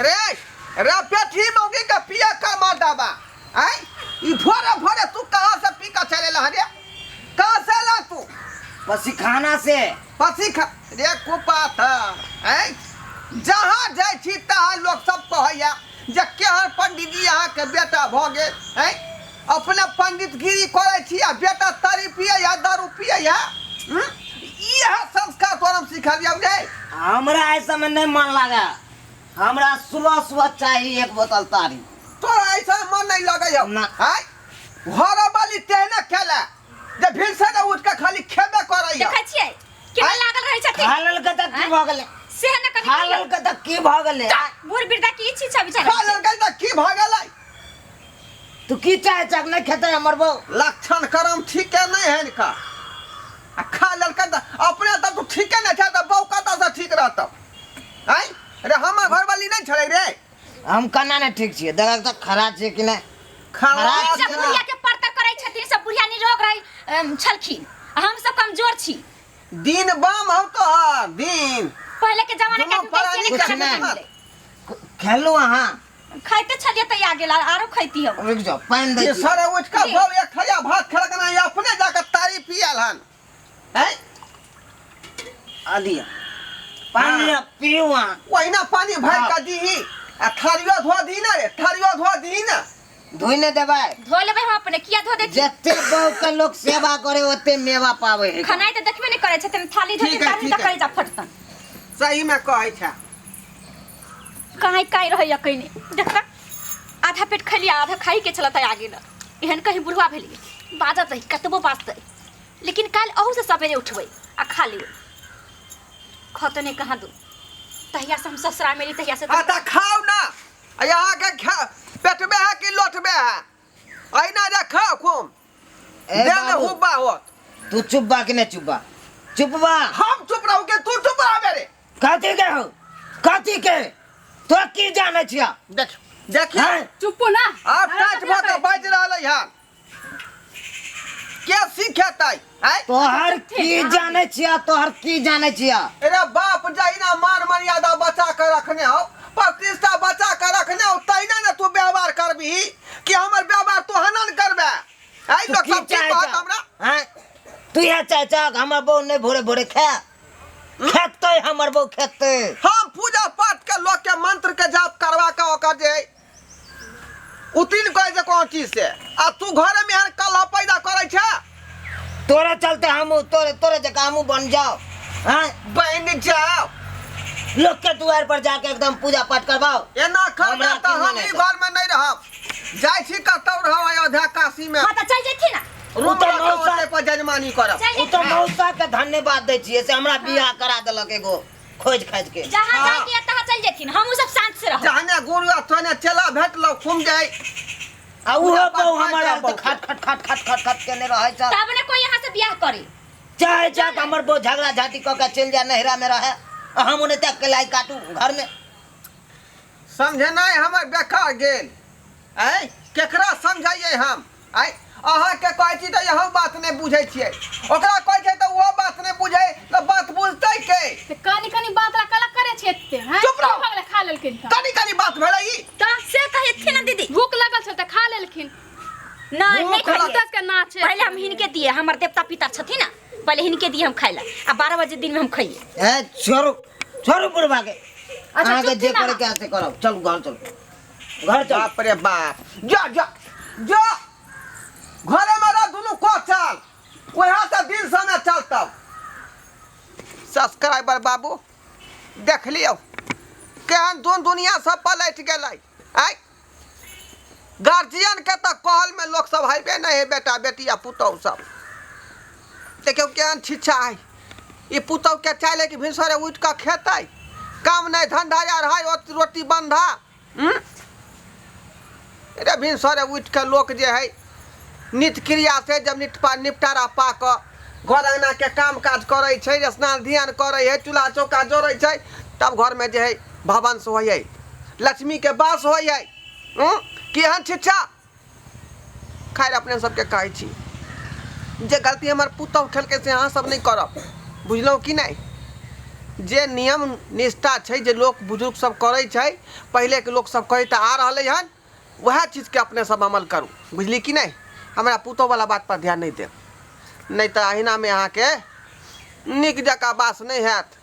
रे रे पेठी मौगी का पिया का मादाबा आई ई भोरे भोरे तू कहां से पी का चले ला रे कहां से ला तू पसीखाना से पसीखा रे कुपात आई जहां जाय छी तहां लोग सब कहैया जे केहन पंडित जी यहां के बेटा भ गेल आई अपने पंडितगिरी करे छी आ बेटा तारी पिए या दारू पिए या यह संस्कार तोरम सिखा दिया गे हमरा ऐसा में नहीं मन लगा हमरा सुबह सुबह चाहिए एक बोतल तारी तोरा ऐसा मन नहीं लगे ना हाय घर वाली तेने खेला जे भीड़ से न उठ के खाली खेबे करैया देखै छियै केना लागल रहै छथिन खालल के तक की भ गेलै से न कनी खालल के तक की भ गेलै बूढ़ बिरदा की इच्छा विचार खालल के तक की भ गेलै तू की चाहे चक नहीं खेते हमर बो लक्षण करम ठीक है नहीं है इनका आ खालल के अपने त तू ठीक है न छै त बौ कत से ठीक रहत हाय अरे हमर घर वाली नहीं छलै रे हम कना ने ठीक छियै देख तक खराब छै कि नहीं खराब सब बुढ़िया के परतर करै छथिन सब बुढ़िया निरोग रही छलखिन हम सब कमजोर छी दिन बम हो तो दिन पहले के जमाने के कुछ नहीं खेलू हां खाइते छलिए त आ गेल आरो खैती हम रुक जाओ पानी दे ये सारा उठ का बौ एक खया भात खलक ना अपने जाकर तारी पियल हन हैं आदिया पानी पीऊ हां वहीना पानी भर का दीही आ थारियो धो दी ना रे थारियो धो दी ना धोइने देबै धो लेबै हम अपने किया धो देती जत्ते बहु के लोग सेवा करे ओते मेवा पावे है खानाई त देखबे नहीं करे छथिन थाली धोती तारी त करे जा फटतन सही में कहै छै काहे काई रहै कइने देख आधा पेट खलिया आधा खाई के चलत आ गेल एहन कहीं बुढ़वा भेली बाजत रही कतबो बाजतै लेकिन काल अहू से सवेरे उठबै आ खा लेबै खतो ने कहाँ दू तहिया से हम ससुरा मेरी तहिया से आता खाओ ना यहाँ के पेटबे है कि लोटबे है अइना रे खाओ खूब देने हुब्बा होत तू चुप बा कि नहीं चुप बा चुप बा हम चुप रहू के तू चुप रह मेरे कथी के हो कथी के तो की जाने छिया देख देखिए चुप ना आप टाच भर के बाज रहलै है के सिखेतै हैं तोहर की जाने छिया तोहर की जाने छिया अरे बाप जहिना मान मर्यादा बचा के रखने हो प्रतिष्ठा बचा के रखने हो तहिना ने तू व्यवहार करबी कि हमर व्यवहार तू हनन करबे आई लोग सब की बात हमरा हैं तू या चाचा हमर बहू ने भोरे भोरे खा खेतै हमर बहू खेतै हम पूजा पाठ के लोग के मंत्र के जाप करवा के ओकर जे उतिन कहे जे कोन चीज से आ तू घरे में हर कलह पैदा करे छ तोरे चलते हम तोरे जगह हम बन जाओ हैं बन जाओ लोग के द्वार पर जाके एकदम पूजा पाठ करवाओ एना खबरा त हम ई घर में नहीं रहब जाय छी कतौ रहब अयोध्या काशी में हां त चल जेथि ना रूटा मौसा पर जजमानी करब उ तो मौसा के धन्यवाद दै छियै से हमरा बियाह करा देलक एगो खोज खाज के जहां जाय के तहां चल जेथिन हम सब शांत से रहब जहने गुरु अथने चला भेटलो घूम जाय आ उहो बहु हमरा त खट खट खट खट खट खट केने रहै छ तब ने कोई यहां से बियाह करे चाहे चाहे हमर बहु झगड़ा झाटी क के चल जा नहरा में रहे हम उन्हें तक के लाई काटू घर में समझे नहीं हमर बेकार गेल आई केकरा समझाइए हम आई अहाँ के कहै छी त यहो बात नहीं बुझै छियै ओकरा कहै छै त वो बात नहीं बुझै त बात बुझतै के कनी कनी बात कला करे छै एते हैं चुप रहो भगले खा लेलखिन त कनी कनी बात भेलै ई त से कहे थी ना दीदी भूख लगल छ त खा लेलखिन नहीं नहीं भूख लगल। दस के नाच है पहले हम हिनके दिए हमर देवता पिता छथिन ना पहले हिनके दिए हम खाइला आ 12 बजे दिन में हम खाइए ए छोरू छोरू बुढ़वा के अच्छा, आगे चुप जे ना। करे के आसे करो चल घर चल घर चल बाप रे बाप जा जा जा घरे में रह दुनू को चल वहां से दिन समय चलतौ सब्सक्राइबर बाबू देख लियो केहन दुनिया सब पलट गेलै आई गार्जियन के तो कहल में लोग सब है नहीं है बेटा बेटी आ पुतौ सब देखियो केहन छिछा है ये पुतौ के चाहे कि भिनसरे उठ के खेतै काम नहीं धंधा यार है रोटी बंधा अरे भिनसरे उठ के लोग जे है नित्य क्रिया से जब निपटारा पा के घर अंगना के काम काज करे छै स्नान ध्यान करे है चूल्हा चौका जोड़े छै तब घर में जे है भवन से होय लक्ष्मी के वास होय केहन छिछा खैर अपने सबके कहै छी जे गलती हमर पुतौ खेलके से अहाँ सब नहीं करब बुझलौ कि नहीं जे नियम निष्ठा छै जे लोग बुजुर्ग सब करै छै पहले के लोग सब कहैत आ रहलै हन वह चीज के अपने सब अमल करू बुझली कि नहीं हमरा पुतो वाला बात पर ध्यान नहीं देब नहीं तो अहिना में अहाँ के निक जका बास नहीं हैत